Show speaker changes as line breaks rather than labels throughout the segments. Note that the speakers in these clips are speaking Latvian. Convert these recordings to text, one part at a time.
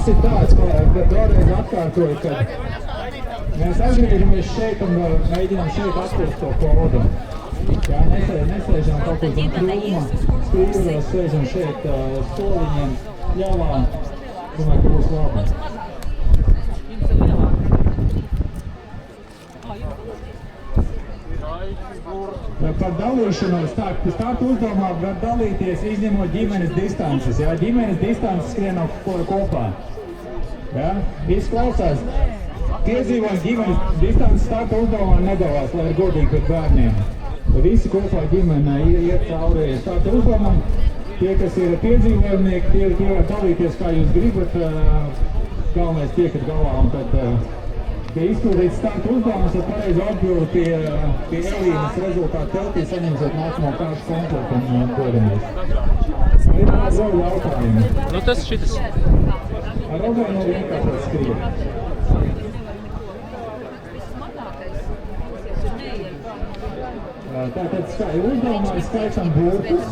ir tāds, ko vēlreiz atkārtoju, ka mēs atgriežamies šeit un mēģinām šeit atpūst to kodu. Jā, nesēžam kaut kur zem krūma, skrīveros, sēžam šeit stoliņiem, ļavā. Domāju, ka būs labi. Par dalīšanos, starta uzdevumā var dalīties izņemot ģimenes distances. Jā, ģimenes distances skrien kopā. Jā, viss klausās. Piedzīvot ģimenes distances starta uzdevumā nedalās, lai ir godīgi pret bērniem. Visi kopā ģimenē iet cauri starta uzdevumam. Tie, kas ir piedzīvojumnieki, tie var dalīties, kā jūs gribat. Galvenais tiekat galā un tad ja izpildīt starta uzdevumus, tad pareizi atbildi pie Elīnas rezultātu teltī saņemsiet nākamo kāršu komplektu un dodamies. Vai ir vēl jautājumi?
Nu tas šitas.
Ar Rogai nav vienkārši skriet. Tātad uzdevumā ir skaitam burtus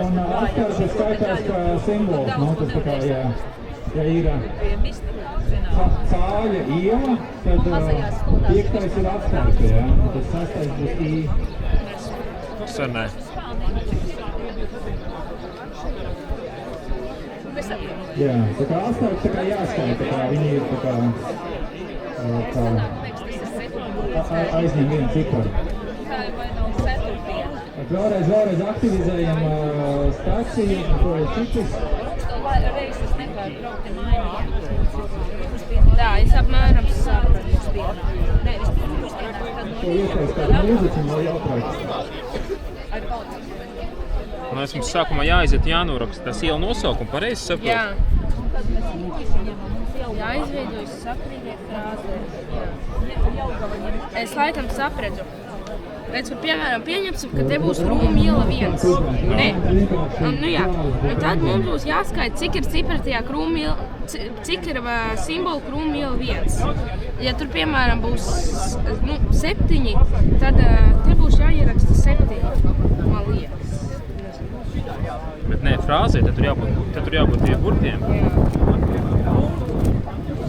un atkārši skaitās kā simbols. Nu, tas tā kā, ja ir Cāļa iela, tad 5. ir atkārta, jā. Tad 6. būs I.
Sarnē.
Jā, tā kā atkārta, tā kā jāskaita, tā kā viņi ir tā kā aizņem vienu ciparu. Vēlreiz aktivizējam staciju, to ir citus.
Tā, es apmēram sapratu spienu.
To iesaist kādu mūziķi vēl jautrāk.
Mēs mums sākumā jāaiziet jānoraksta tas iela nosaukumu, pareizi saprot?
Jā. Jāizveidojas sakrīgie frāzē. Es laikam sapratu. Redz, ka, piemēram, pieņemsim, ka te būs Krūma iela 1. Nē. Nu jā. Un tad mums būs jāskaita, cik ir cipari tajā Krūma iela, cik ir simbolu Krūma iela 1. Ja tur, piemēram, būs 7, tad te būs jāieraksta 7. Man liekas.
Bet nē, frāzē, tad tur jābūt tie burtiem.
Jā.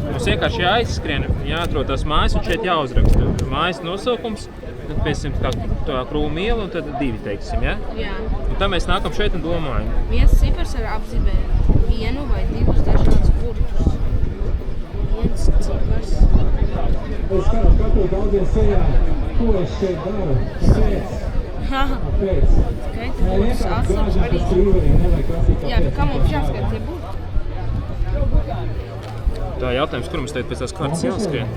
Mums vienkārši jāizskrien, jāatrod tās mājas un šeit jāuzraksta mājas nosaukums. Tad pēcsim tā Krūma iela un tad 2, teiksim, ja?
Jā.
Un tad mēs nākam šeit un domājam.
Viens cipars ar apzīmēm 1 vai 2 dažādas burtus. Viens cipars.
Es skatos daudziem sejā, ko es šeit daru, kāpēc. Kāpēc? Nē, vienkārši gāžam pa skrīveriem, nevajag prasīt kāpēc.
Jā, bet kā mums jāskata tie burti?
Tā jautājums, kur mums tagad pēc tās kārtas jāskrien?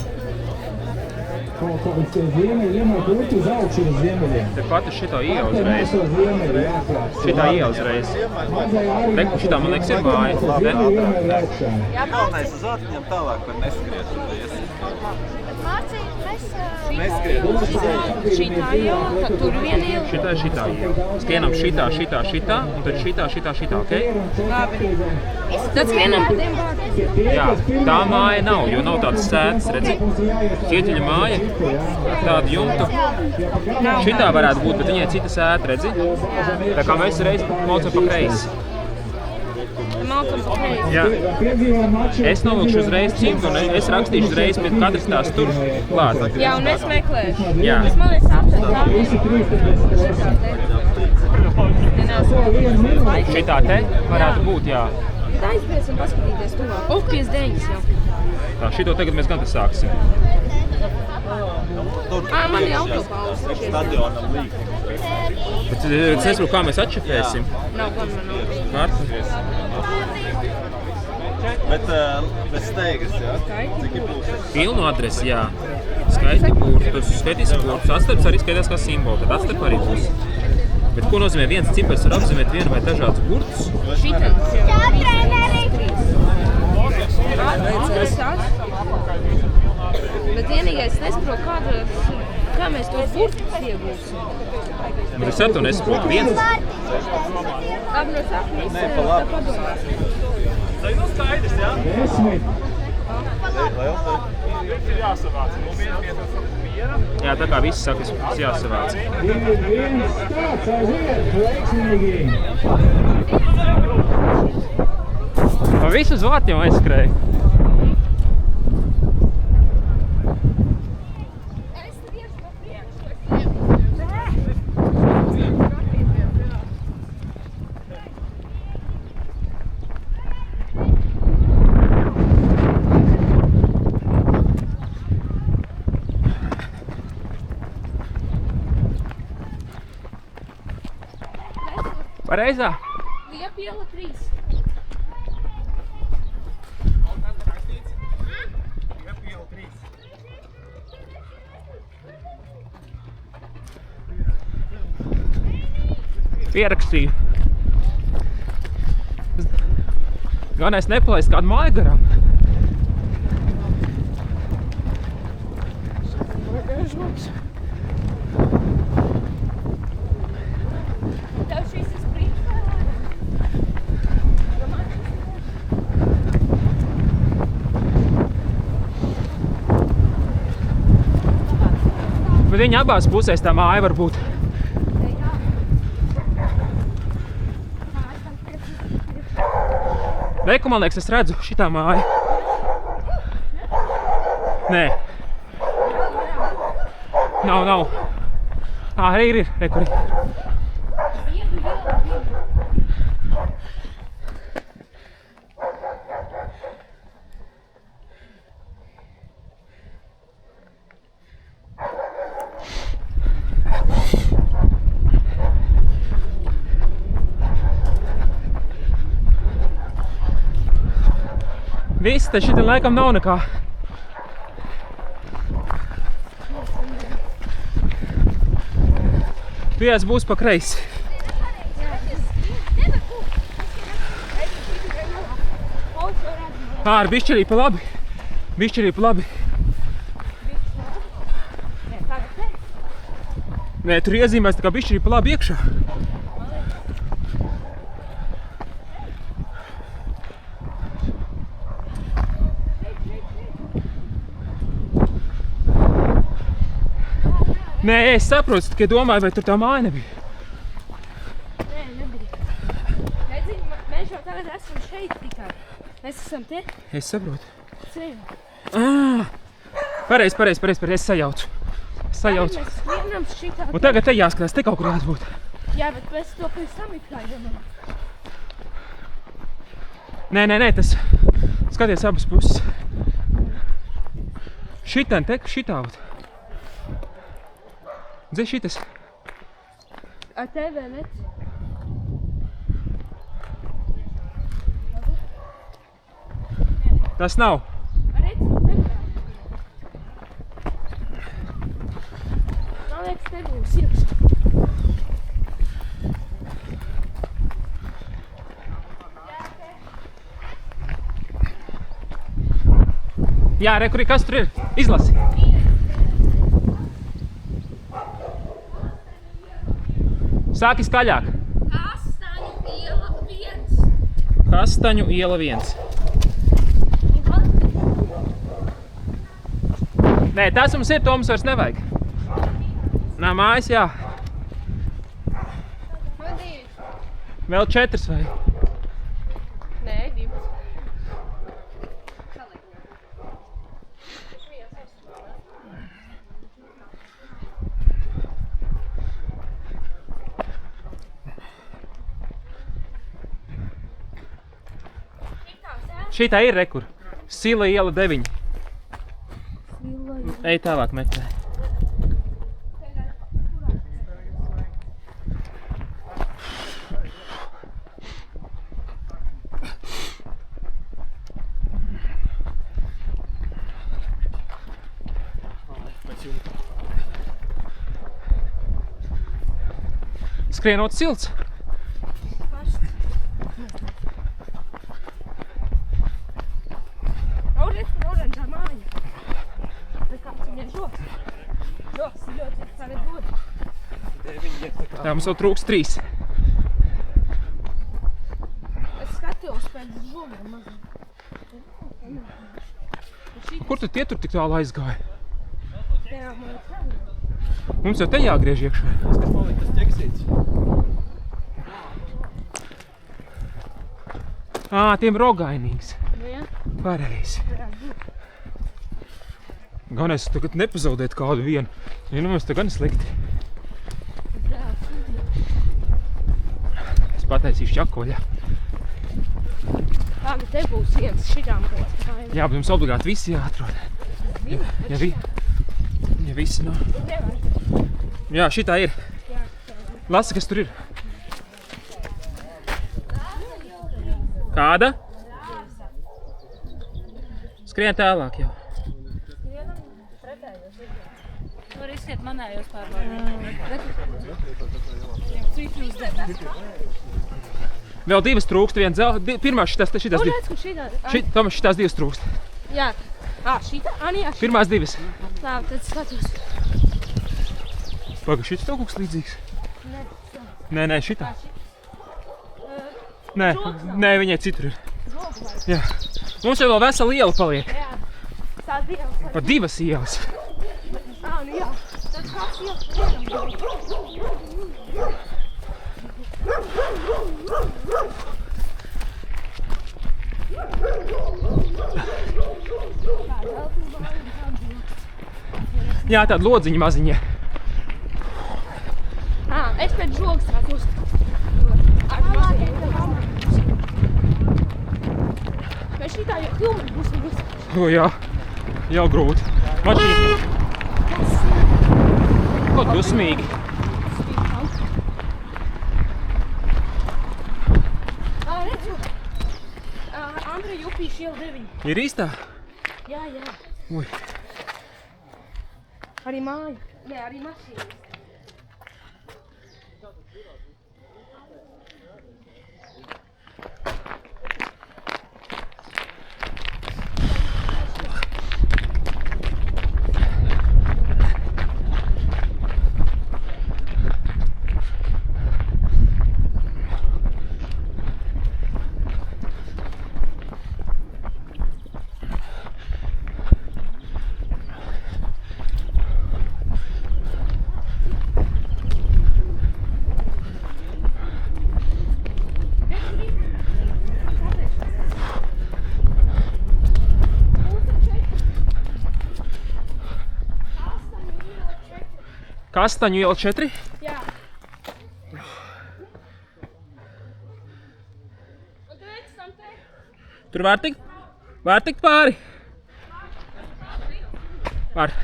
Kaut ziemeļi, vienmēr burti uz augšu uz ziemeļiem.
Te pati šitā iela uzreiz. Šitā iela uzreiz. Reku, šitā, man liekas, ir māja.
Galvenais uz ātņiem tālāk, var neskriet.
Šitā iela, tad tur viena iela.
Šitā iela. Skrienam šitā, un tad šitā, ok?
Labi. Tad skrienam pa tiem vārdiem.
Jā, tā māja nav, jo nav tāds sēdz, redzi? Ķieķeļa māja, tādu jumtu. Šitā varētu būt, bet viņai cita sēta, redzi? Tā kā mēs reiz maucam pa kreisi.
Malkam pa kreisi.
Jā. Es novilkšu uzreiz cimdu un es rakstīšu uzreiz pie katras tās tur klāt.
Jā, un es meklēšu.
Jā.
Es man liekas aptver
Šitā te varētu būt, jā.
Tā aizpēc un paskatīties tuvāk. 59 jau.
Tā, šito tagad mēs gan te sāksim.
Man ir autopauze.
Stadionam līk.
Bet es nesaprotu, kā mēs atšifrēsim.
Nav gan man nav.
Marta?
Bet bez steigas, jā? Cik ir būs?
Pilnu adresi, jā. Skaiti burtus, skaitīsim burtus. Atstarps arī skaitās kā simbolu, tad atstarp arī būs. Bet ko nozīmē viens cipars var apzīmēt vienu vai dažādus burtus?
Šitam. Jā, treneri! Bet vienīgais nesaprotu, kā mēs tos burtus iegūsim.
Bet es ar to nesaprotu. Viens?
Labi, no sākumā.
Nē, pa labi. Tā ir skaidrs, jā?
10.
Jā, tā kā visi saka, tas jāsavāc.
Viens stāts aiziet, veiksmīgi.
Pa visu uz vārtiem aizskrēja. Pareizā?
Liepa iela 3.
Pierakstīju. Gan es nepalaistu kādu māju garām.
Tev šis ir priekšā.
Bet viņa abās pusēs tā māja var būt. Reku, man liekas, es redzu šitā māja. Nē. Nav. Ir. Reku, ir. Viss, tad šitam laikam nav nekā. Viens būs pa kreisi. Ar bišķirī pa labi. Nē, tur iezīmēs tā kā bišķirī pa labi iekšā. Nē, es saprotu, tikai domāju, vai tur tā māja nebija.
Nē, nebija. Redzi, mēs jau tagad esam šeit tikai. Mēs esam te.
Es saprotu.
Ceļā.
Pareiz, es sajaucu.
Mēs skrienam šitā.
Un tagad te jāskatās, te kaut kur jābūt.
Jā, bet mēs to pēc tam izklaidam.
Nē, tas skaties abas puses. Šitā. Dzi šitas.
Ar tevi nec.
Tas nav.
Redz, nebija. Man liekas, nebūs iekšā.
Jā, re, kur kas tur ir? Izlasi. Sāki skaļāk. Kastaņu iela 1. Nē, tas mums ir, to mums vairs nevajag. Nā, mājas, jā. Vēl 4 vai?
Nē, 2.
Šitā ir, re, kur. Sila iela 9. Ej tālāk meklē. Skrienot silts.
Oranžā māja. Bet kāds viņai žoks? Žoks ir ļoti tagad dod.
Tā mums vēl trūks 3.
Es skatījos pēc žogiem mazliet.
Kur tu tie tur tik tālu aizgāja?
Jā, man ir
Mums jau te jāgriež iekšā.
Tas ķeksīts.
Tiem rogainīgs.
Nu, jā.
Pareizi.
Varētu būt.
Gan es tagad nepazaudētu kādu vienu. Ja nu mums te gan slikti. Es pataisīšu čakoļā.
Tagad te būs viens šitām pēc kājām.
Jā, bet mums obligāti visi jāatrod. Ja visi nav.
Nevar.
Jā, šitā ir.
Jā,
Lasi, kas tur ir. Kāda? Skrien tālāk jau.
Var izskiet manējos pārbaudīt.
Vēl divas trūkst, viena zelta. Pirmā šitas divas.
Redz, ka šitā.
Tomas, šitās divas trūkst.
Jā. Šitā? Jā, šitā.
Pirmās divas.
Labi, tad skatos.
Paga, šitas tev kaut kas līdzīgs? Nē, šitā. Nē, viņai citur ir. Jā. Mums jau vēl vesela iela paliek.
Jā. Tās divas.
Pat divas ielas.
Nu jā. Tad kāds ielas.
Jā, tāda lodziņa maziņa.
Es pēc žogas tās Bet šitā jau filmas būs.
Jā, jau grūti. Mašīna. Ko dusmīgi.
Redzu. Andra Jupīša iela 9.
Ir īstā?
Jā.
Ui.
Arī māja. Nē, arī mašīna.
Kastaņu iela 4?
Jā. Un tu redzi tam te?
Tur var tikt pāri? Var.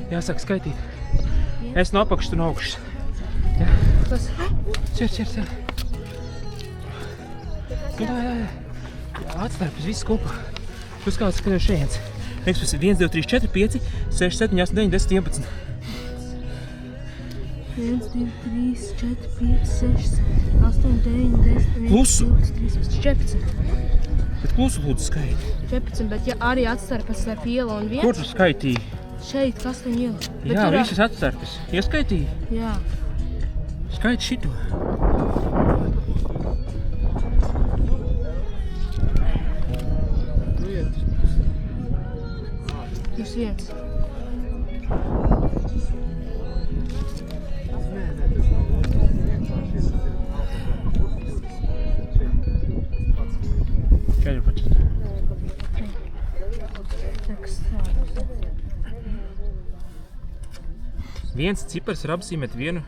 Jāsāk skaitīt. Es no apakšas, tu no augšas. Jā.
Tas.
Cier. Jā. Atstarpes viss kopā. Tu skauts, ka jau šeit. 1, 2, 3, 4, 5, 6, 7, 8, 9, 10, 11.
1, 2, 3, 4, 5, 6, 8, 9, 10, 11,
Klusu.
12, 13, 14.
Bet klusu lūdzu skaiti.
14, bet ja arī atstarpes starp ielu un viens.
Kur tu skaitīji?
Šeit, Kastaņu iela. Bet
Jā,
tur,
visas atstarpes. Ieskaitīji?
Jā.
Skaiti šito.
Plus viens.
Viens cipars ir apzīmēt vienu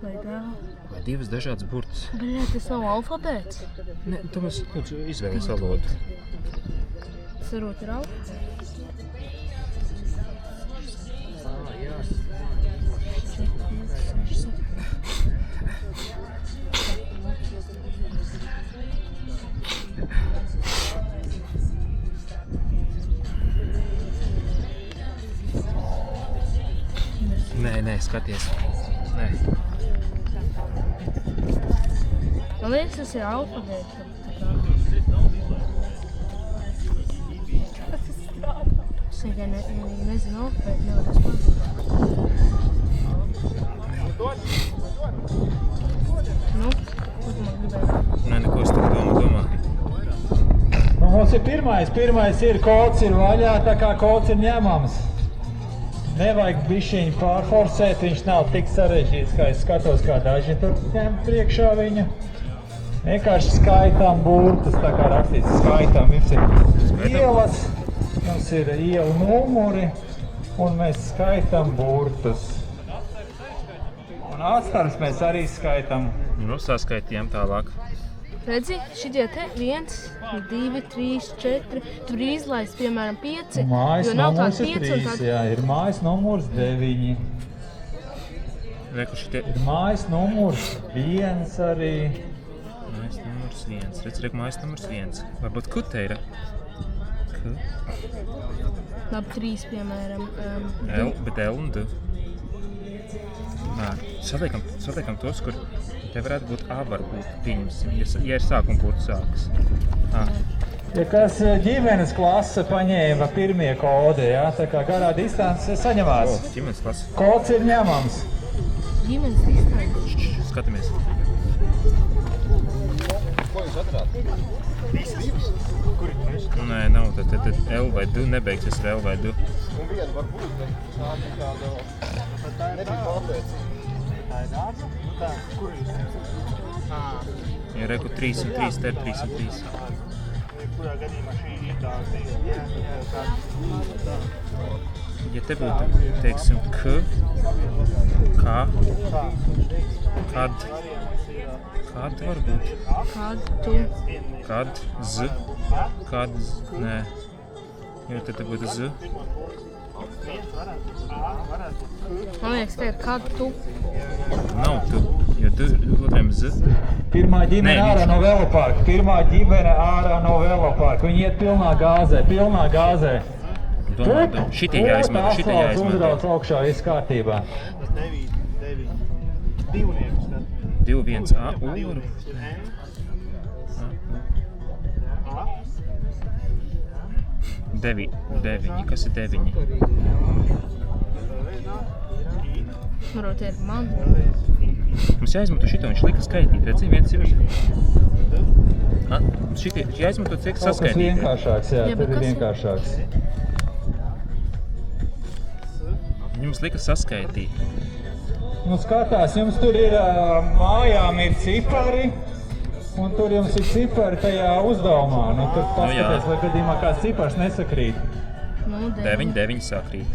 Vai
divas dažādas burtas.
Bļā, tas nav alfabēts.
Ne, Tomas, lūdzu, izvēlies valodu.
Tas varbūt ir alfabēts.
Nē, skaties. Nē.
Man liekas, tas ir alfabēts. Es tikai nezinu alfabētu, nevar tas Nu, ko tu man gribēji?
Nē, neko es tik domāju.
Mums ir pirmais ir kods ir vaļā, tā kā kods ir ņemams. nevajag bišķiņu pārforsēt, viņš nav tik sarežģīts, kā es skatos, kā daži tur ņem priekšā viņa. Vienkārši skaitām burtus, tā kā rakstīts skaitām. Mums ir ielas, mums ir ielu numuri, un mēs skaitām burtus. Un atstars mēs arī skaitām.
Nu, saskaitījām tālāk.
Redzi, šitie te 1, 2, 3, 4, tur izlaist, piemēram, 5,
Mājas
jo nav
numurs
tāda
ir
5 un
3,
tāda...
jā, ir mājas numurs 9.
Reku šitie...
Ir mājas numurs 1 arī.
Mājas numurs 1. Redz, reku mājas numurs 1. Varbūt K te ir. K.
Labi, 3, piemēram.
L, bet L un D. Nā, saliekam tos, kur te varētu būt A varbūt pieņemsim, ja ir sākuma burtu sākas.
Ja kas ģimenes klase paņēma pirmie kodi, jā, tā kā garā distance saņemās.
Ģimenes klase.
Kods ir ņemams.
Ģimenes distance.
Skatāmies.
Ko jūs atradāt?
Nē, nav, tad L vai D nebeigsies ar L vai D.
Un viena var būt, bet tāda kāda nebija pārliecība. Tā ir dārza? Tā, kur jūs esat?
Ja reku 3 un 3, te ir 3 un 3.
Kurā gadījumā šī ir dārza?
Ja te būtu, teiksim, K, K, kad varbūt, kad, Z, nē, jo te būtu Z.
Man liekas, te ir kādu tu.
Nav tu, jo tu otriem Z.
Pirmā ģimene ārā no veloparka. Viņi iet pilnā gāzē.
Domāju, šitie jāizmanto.
Uzrauc augšā, viss kārtībā.
2, 1, A, U. 9, kas ir 9?
Varbūt ir man.
Mums jāizmanto šito, viņš lika skaitīt, redzi, viens ir. Šitie jāizmanto cik saskaitīt.
Tas vienkāršāks, jā,
Jā,
tur
bet
ir
kas ir?
vienkāršāks.
Jums lika saskaitīt.
Nu skatās, jums tur ir mājām ir cipari, un tur jums ir cipari tajā uzdevumā. Nu tur paskaties, vai gadījumā kāds cipars nesakrīt.
Nu,
9 sakrīt.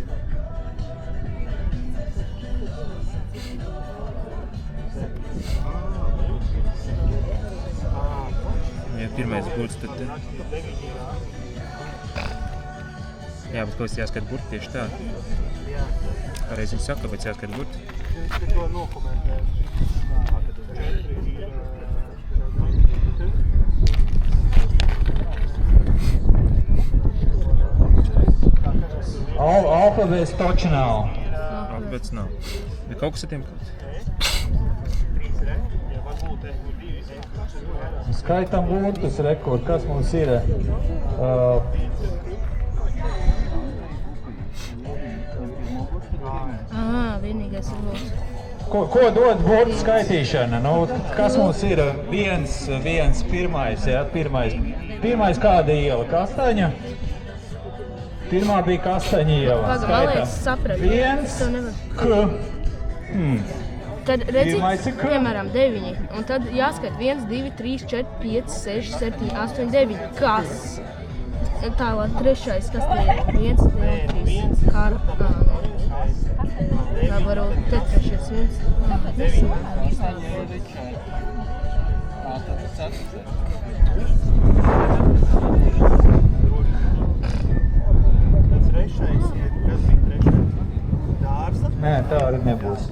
Ja pirmais burts, tad... Jā, bet ko es jāskat burti tieši tā? Pareiz viņi saka, bet jāskat burti.
To nokomentēju.
Alfabēts toči nav.
Alfabēts nav. Bet kaut kas ar tiem kaut.
Skaitam burtus rekord, kas mums ir?
Vienīgais ir lūdzu.
Ko dod burtu skaitīšana? Nu, kas mums ir? Viens pirmais, jā, pirmais kāda iela? Kastaņa? Pirmā bija Kastaņa iela.
Paga, man liekas, sapratu.
1, K.
Tad redzi,
Pirmais ir K.
piemēram, 9. Un tad jāskait 1, 2, 3, 4, 5, 6, 7, 8, 9. Kas? Tālāk trešais, kas te ir? 1, 2, 3. Kara. Nā, varbūt te trešais
1.
Nē, tā arī nebūs.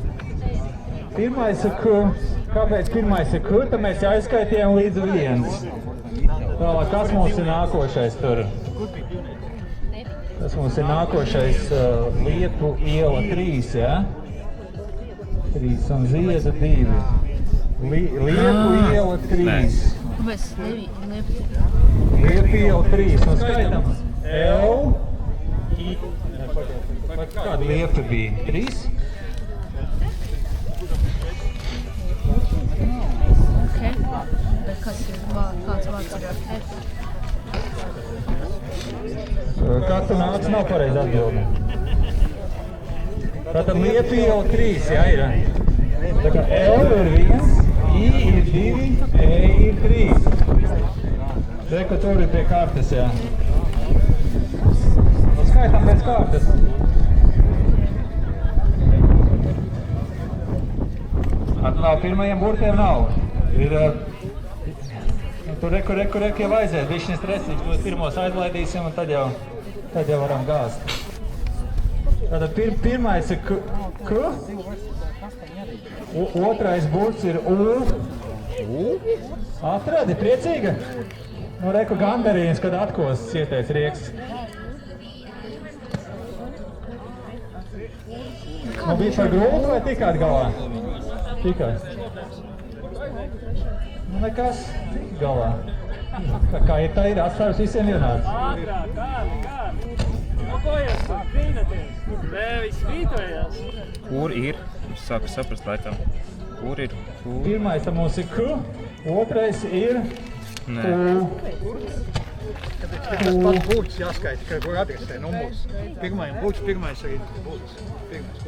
Pirmais ir K. Kāpēc pirmais ir K? Tad mēs aizskaitījām līdz 1. Tālāk, kas mums ir nākošais tur? Tas mums ir nākošais Lietu iela 3, ja? 3 un Zieda 2. Lietu iela 3.
Kāpēc
Lietu iela 3. Un skaitam L. Kāda Lietu bija? 3?
Ok. Bet kas ir kāds vārds ir F?
Kas tu nāc nav pareizi atbildi. Tātad liepa jau 3, jā, ir. Tā kā L ir 1, I ir 2, E ir 3. Reku tur ir pie kartes, jā. Nu, skaitam pēc kartes. Nav, pirmajiem burtiem nav. Ir, tur reku jau aiziet, bišķiņ stresīgs, tos pirmos aizlaidīsim un tad jau varam gāzt. Tātad pirmais ir K, otrais burts ir U. Atradi, priecīga? Nu, reku gandarījums, kad atkos sietais rieks. Nu, bija par grūtu vai tikāt galā? Tikai. Nu, nekas, galā. Kā ir tā ir, atstāvis visiem vienāds.
Ātrāk. Nu, ko jūs tur brīnaties? Viss vītojās.
Kur ir? Es sāku saprast laikam. Kur ir? Kur?
Pirmais tam mums ir K, otrais ir U.
Tas pats burts jāskaita, kur adresē numurs. Pirmajam burts, pirmais arī burts. Pirmais,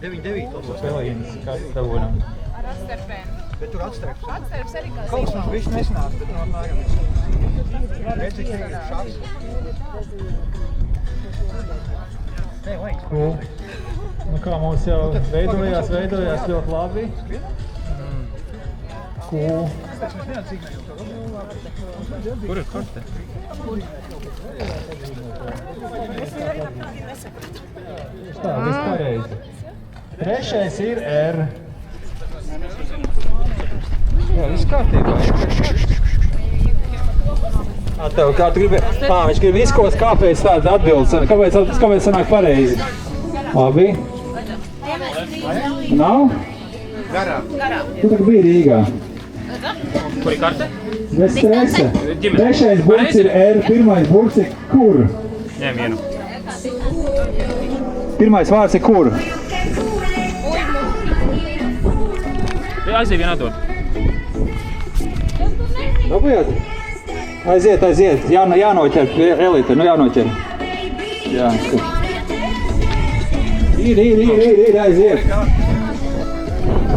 99.
Pelīnas, kas tavuram.
Ar atstarpēm.
Bet tur atstarps.
Atstarps arī kā
Kaut mums viss nesanāca, bet apmēram viss. Redz, cik ir šāds. Nē, vajag.
U. Nu kā mums jau veidojās ļoti labi. Q.
Kur ir karte?
Tā, viss pareizi. Trešais ir R. Jā, viss kārtībā. Tev, kā tu gribi? Viņš grib izkos, kāpēc tādas atbildes, kāpēc sanāk pareizi? Labi. Nav?
Garām.
Tu tak bija Rīgā.
Kur ir karte?
Bez stresa.
Ģimene.
Trešais burts ir R, pirmais burts ir kur?
Ņem vienu.
Pirmais vārds ir kur?
Aiziet vienu atdod.
Dabujāt? Aiziet. Jānoķer, Elite, nu jānoķer. Jā. Ir, aiziet.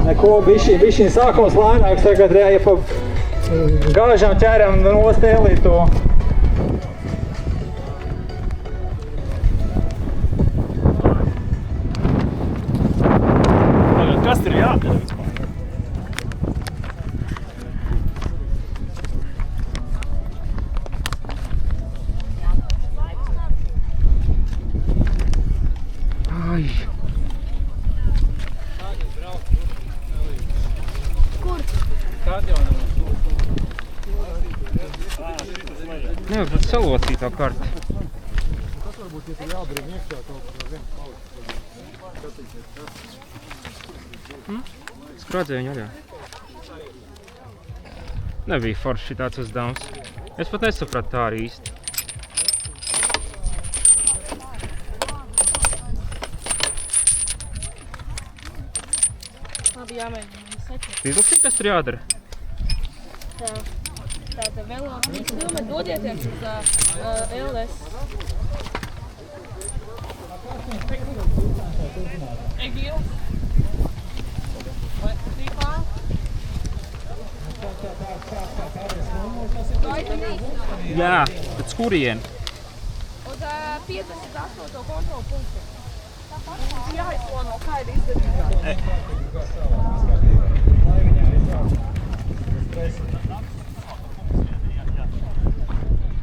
Neko, bišķiņ sākums lēnāks, tagad ja pa gāžām ķeram nost Elitu.
Kas tur jādara?
Nevar pat salocīt tā karti.
Tas varbūt, ja tur jābrīm iekšā kaut kur viens paliks.
Skrādzēju viņu aļā. Nebija forši tāds uzdevums. Es pat nesapratu tā arī īsti.
Labi, jāmēģina seķi.
Izlasīt, kas tur jādara?
Tātad vēl labāk filmē dodieties uz LS. Egīla? Vai tīklā?
Jā, pēc kurien?
Uz 58. kontrolu punktu. Jāizplāno, kā ir izdarītā.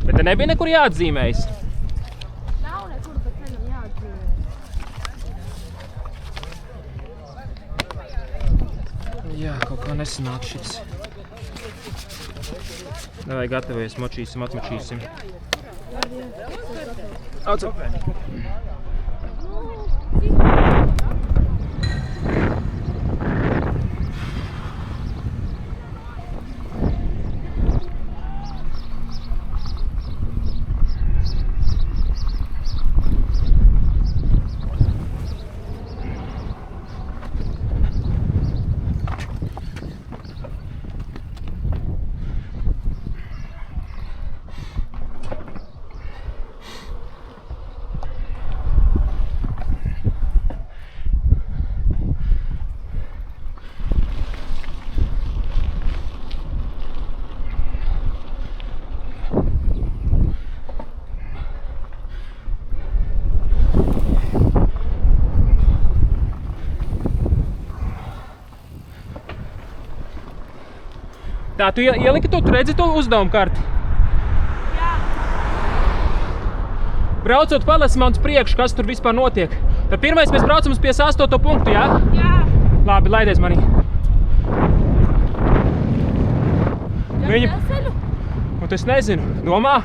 Bet te nebija nekur jāatzīmējas?
Nav nekur, bet nenam jāatzīmē.
Jā, kaut kā nesanāk šis. Davai gatavojies, močīsim, atmočīsim. Aucu! Tā, tu ieliki to, tu redzi to uzdevumu karti?
Jā.
Braucot, palasi man uz priekšu, kas tur vispār notiek. Tad pirmais mēs braucam uz 58. punktu, jā?
Jā.
Labi, laidies manī. Viņa...
Ceļu?
Un es nezinu. Domā?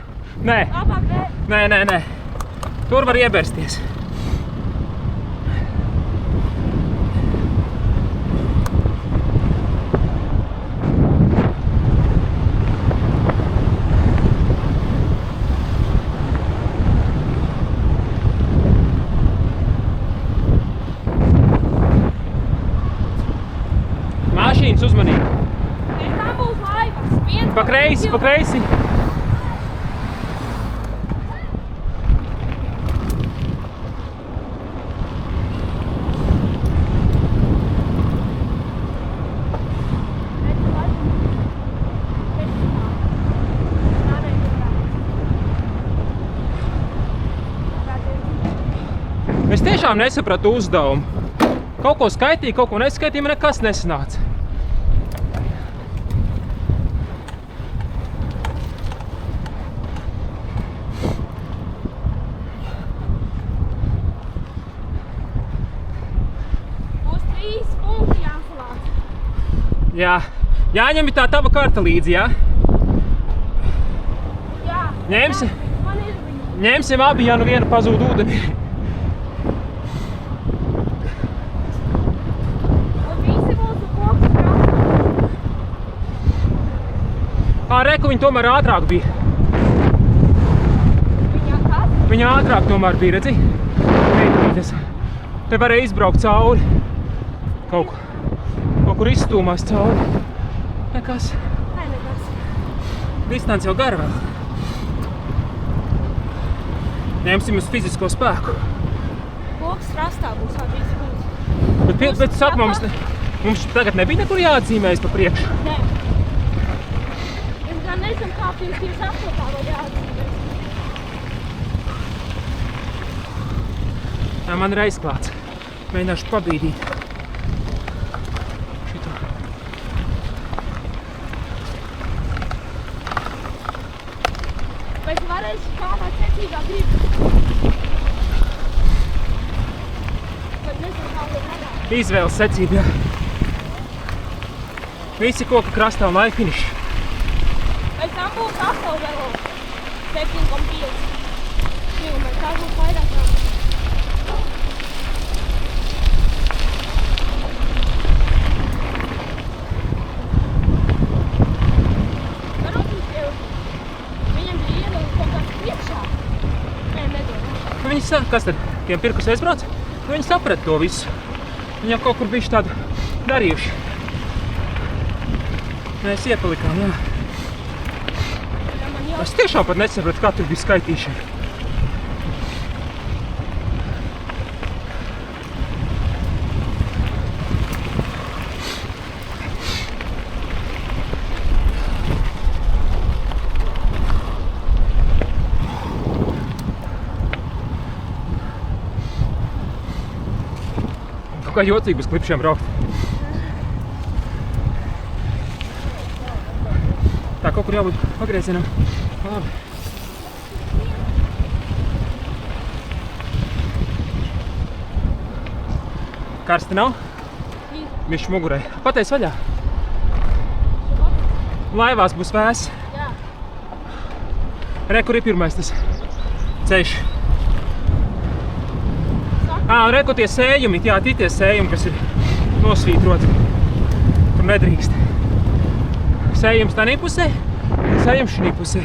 Nē.
Labāk, nē.
Nē. Tur var iebersties. Mašīnas uzmanīgi.
Tā būs laivas.
Pa kreisi. Es tiešām nesapratu uzdevumu. Kaut ko skaitīju, kaut ko neskaitīju, man nekas nesanāca.
Būs 3 punkti jāsalāc.
Jā, jāņem tā tava karta līdzi, jā?
Jā.
Ņemsi?
Man ir viņa.
Ņemsim abi, ja nu viena pazūd ūdenī.
Un visi mūsu koks krasta.
Reku, viņa tomēr ātrāk bija.
Viņa kas?
Viņa ātrāk tomēr bija, redzi? Meitnītes. Te varēja izbraukt cauri. Kaut kur izstūmās cauri. Nekas.
Nē, nekas.
Distance jau gara vēl. Ņemsim uz fizisko spēku.
Koks krastā būs vēl 3 punkti.
Bet saka, mums tagad nebija nekur jāatzīmējas pa priekšu.
Nē. Es gan nezinu, kā 58. vēl jāatzīmēs.
Tā man ir aizklāts. Mēģināšu pabīdīt. Šito.
Vai tu varēsi kādā secīgā gribu? Kad nezinu, kā vēl varētu.
Izvēles secība, jā. Visi koka krastā un lai finiši.
Vai tam būs atkal vēl 7,5 kilometri? Tā būs vairāk nav. Varbūt viņš jau viņam bija iedod kaut kāds priekšā. Nē, nedod.
Viņi kas tad? Tiem pirkus aizbrauc? Viņi saprat to visu. Viņi jau kaut kur bišķi tādu darījuši. Mēs iepalikām, jā. Es tiešām pat nesapratu, kā tur bija skaitīšana. Kaut kā jocīgi uz klipšiem braukt. Tā, kaut kur jābūt pagriezienam. Labi. Karsti nav? Bišķi mugurē. Pateic vaļā. Laivās būs vēss.
Jā.
Re, kur ir pirmais tas ceļš? Un re, kur tie sējumi, jā, tie sējumi, kas ir nosvītroti. Tur nedrīkst. Sējums tādā pusē, sējums šī pusē.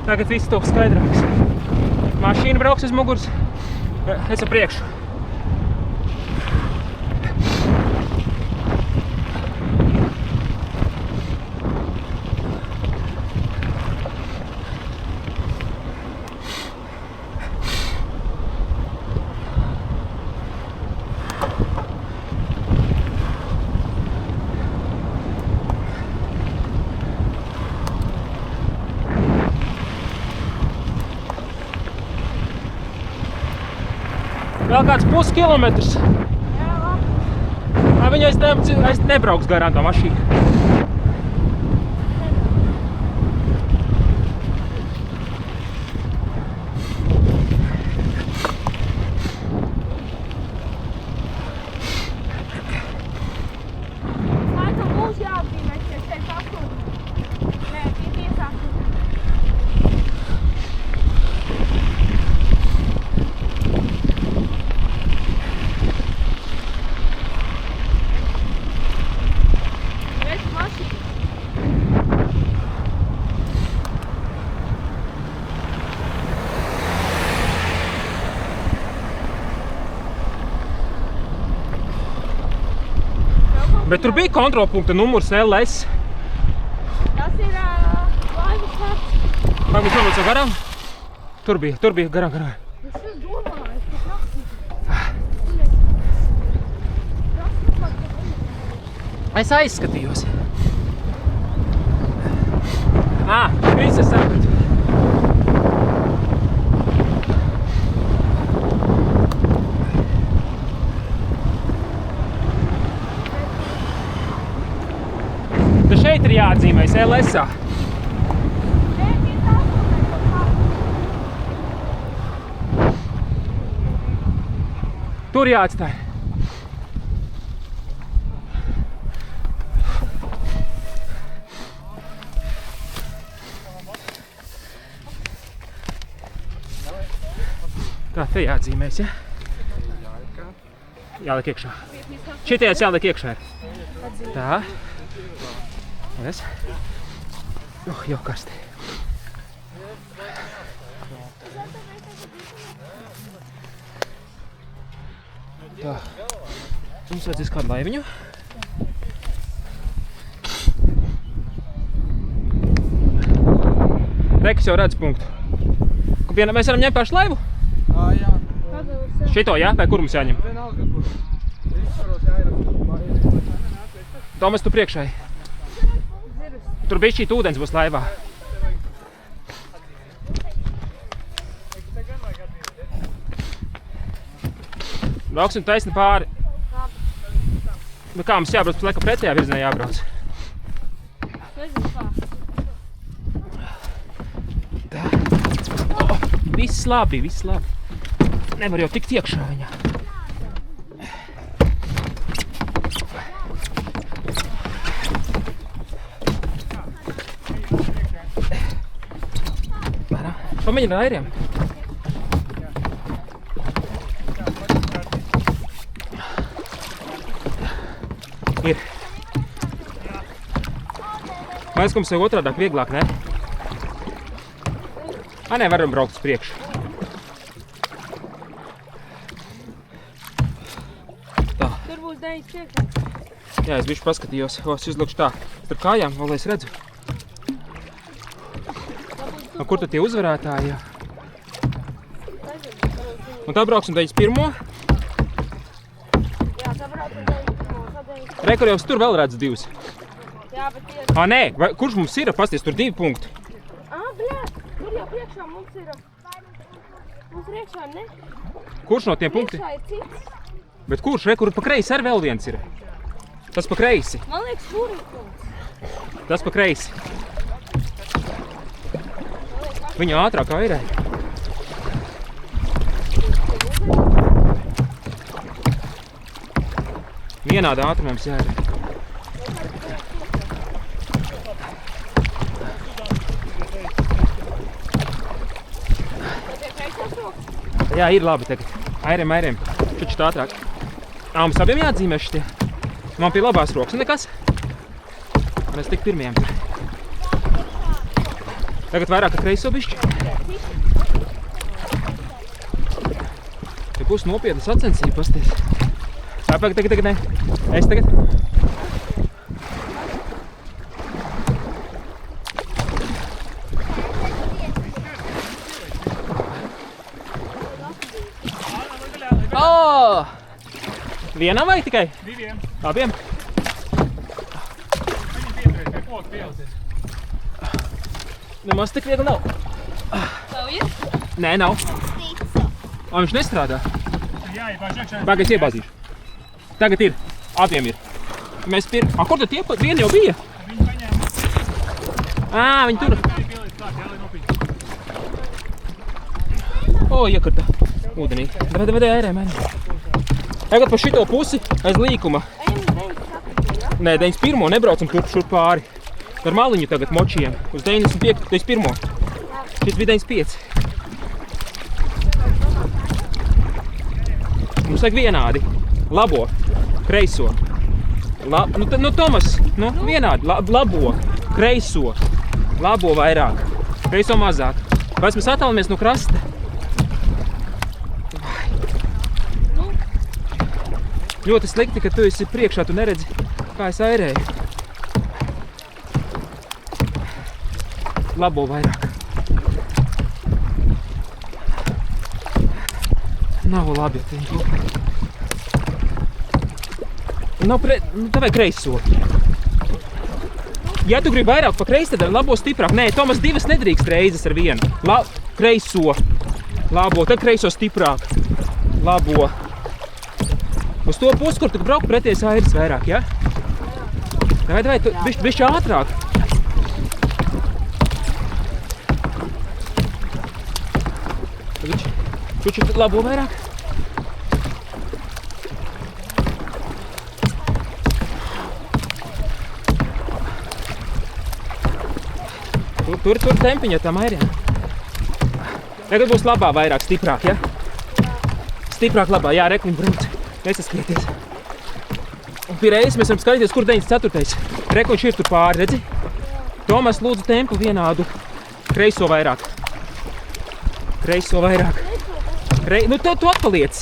Tagad viss top skaidrāks. Mašīna brauks uz muguras, es ar priekšu. Vēl kāds puskilometrs.
Jā, labi.
Viņa aiz nebrauks garām tā mašīna. Bet tur bija kontrolpunkta numurs LS.
Tas ir laivas vārds.
Vai mums nobrauc garām? Tur bija garām.
Es domāju, ka
Es aizskatījos. Viss es sapratu. Tu šeit ir jāatzīmēs LS-ā. Tur jāatstāj. Tā, te jāatzīmēs, ja? Jāliek iekšā. Šitajās jāliek iekšā ir. Tā. Es. Jau karsti. Tā. Mums vajadzīs kādu laiviņu. Rekas jau redz punktu. Mēs varam ņemt pašu laivu?
Jā.
Šito, jā? Vai kur mums jāņem?
Vienalga, kur. Izskaros jāierakstu.
Tomas, tu priekšai. Tur bišķīt ūdens būs laivā. Brauksim taisni pāri. Bet kā mums jābrauc, pēc laika pretējā virzienā jābrauc?
nezinu kā.
Viss labi. Nevar jau tikt iekšā viņā. Pamēģini ar airiem. Ir. Man liekas, ka mums jau otrādāk vieglāk, ne? Nē, varam braukt uz priekšu. Tā.
Tur būs 9 priekšā.
Jā, es bišķi paskatījos. Es uzlikšu tā. Tur kājām, vēl es redzu. Kur tad tie uzvarētāji? Un tā brauksim 91.
Jā, tā varētu 9.
Re, kur jau tur vēl redz divus.
Jā, bet tie...
Nē, kurš mums ir? Pasties, tur 2 punkti.
Bļāt, tur jau priekšā mums ir... Mums priekšā, ne?
Kurš no tiem punktiem?
Priekšā ir cits.
Bet kurš? Re, kur pa kreisi ar vēl viens ir? Tas pa kreisi.
Man liekas, tur ir punkts.
Tas pa kreisi. Viņa ātrāk airē. Vienādā ātrumā mums jāairē. Jā, ir labi tagad. Airēm. Čučit ātrāk. Mums abiem jāatzīmē šitie. Man pie labās rokas nekas. Un es tik pirmajiem tur. Tagad vairāk ar kreiso bišķi. Te būs nopietna sacensība, pasties. Tagad ne. Es tagad. Vienam vai tikai?
2.
Abiem?
Viņi pieturēs pie koka pieausies.
Nemaz tik viegli nav.
Tev ir?
Nē, nav. Viņš nestrādā.
Jāiepāž iekšā.
Pagaid, es iebāzīšu. Tagad ir. Abiem ir. Mēs kur tad tie? Viena jau bija?
Viņi paņēma.
Viņi tur.
Tā ir pielīdz klāt, jālai nopīt.
Iekarta. Ūdenī. Davai, airēm. Tagad pa šito pusi aiz līkuma. Nē, 91. Nebraucam šur pāri. Ar maliņu tagad močiem. Uz 95. 91. Šis bija 95. Mums vajag vienādi. Labo. Kreiso. Tomas. Vienādi. Labo. Kreiso. Labo vairāk. Kreiso mazāk. Pēc mēs attālamies no krasta. Ļoti slikti, ka tu esi priekšā, tu neredzi. Kā es airēju? Labo vairāk. Nav labi, ja viņi kopā. Nav tavai kreiso. Ja tu gribi vairāk pa kreisi, tad labo stiprāk. Nē, Tomas, divas nedrīkst reizes ar vienu. Kreiso. Labo, tad kreiso stiprāk. Labo. Uz to pusi, kur tu brauc preties airis vairāk, ja? Vai, tu bišķi ātrāk. Čuči labo vairāk. Tur tempiņā tam airiem. Tagad būs labā vairāk, stiprāk, ja? Stiprāk labā, jā, rekliņ brauc. Nesaskieties. Un pie reizes mēs varam skatīties, kur 94. Rekliņš ir tur pāri, redzi? Tomas, lūdzu tempu vienādu. Kreiso vairāk. Kreiso vairāk. Nu, tu atpaliec.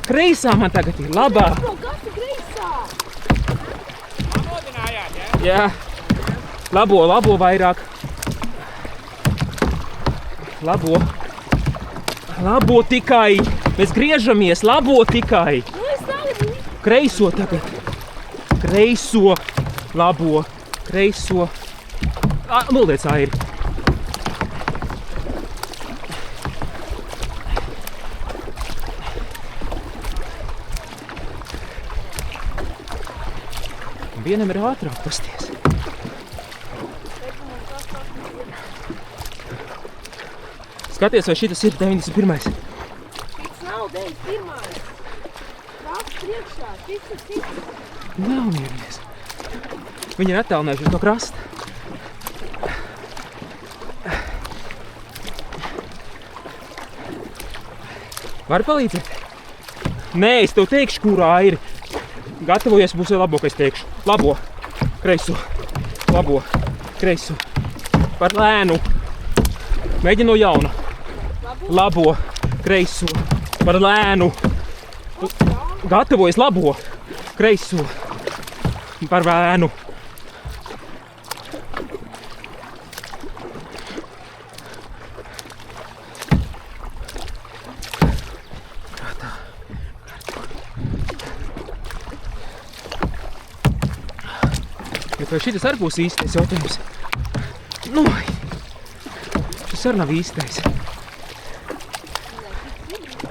Kreisā man tagad ir labā. Jā. Labo vairāk. Labo tikai. Mēs griežamies, labo tikai. Kreiso tagad. Kreiso. Labo. Kreiso. Noliec airi. Vienam ir ātrāk pasties. Skaties, vai šitas ir 91.
Šis nav 91. Nāc priekšā, šis ir.
Nav mierinies. Viņi ir attālinājušies no krasta. Vari palīdzēt? Nē, es tev teikšu, kurā ir. Gatavojies, būs vēl labākais teikšu. Labo, kreiso. Labo, kreiso. Par lēnu. Mēģini no jauna. Labo, kreiso. Par lēnu. Gatavojies, labo, kreiso. Par lēnu. Vai šitas arī būs īstais jautājums? Nu, šis arī nav īstais.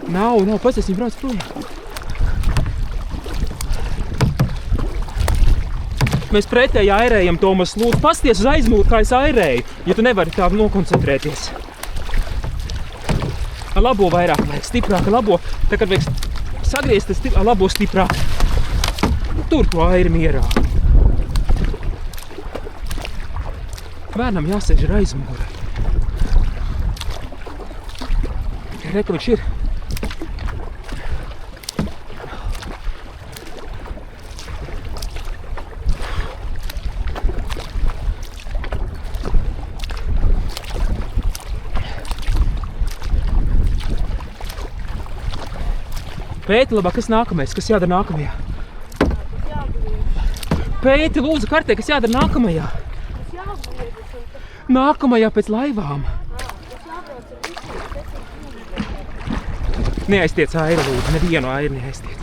Nav, pats viņi brauc projām. Mēs pretēji airējam, Tomas, lūdzu, pasties uz aizmūru, kā es airēju, ja tu nevari tā nokoncentrēties. Ar labo vairāk vajag, stiprāk, labo, tā kad vajag sagriezt, labo stiprāk. Tur to airi mierā. Bērnam jāsēž ar aizmuguri. Reka, viņš ir. Pēti labāk, kas nākamais? Kas jādara nākamajā? Pēti, lūdzu, kartē, kas jādara nākamajā? Nākamajā pēc laivām. Neaiztiec airi, lūdzu, nevienu airi neaiztiec.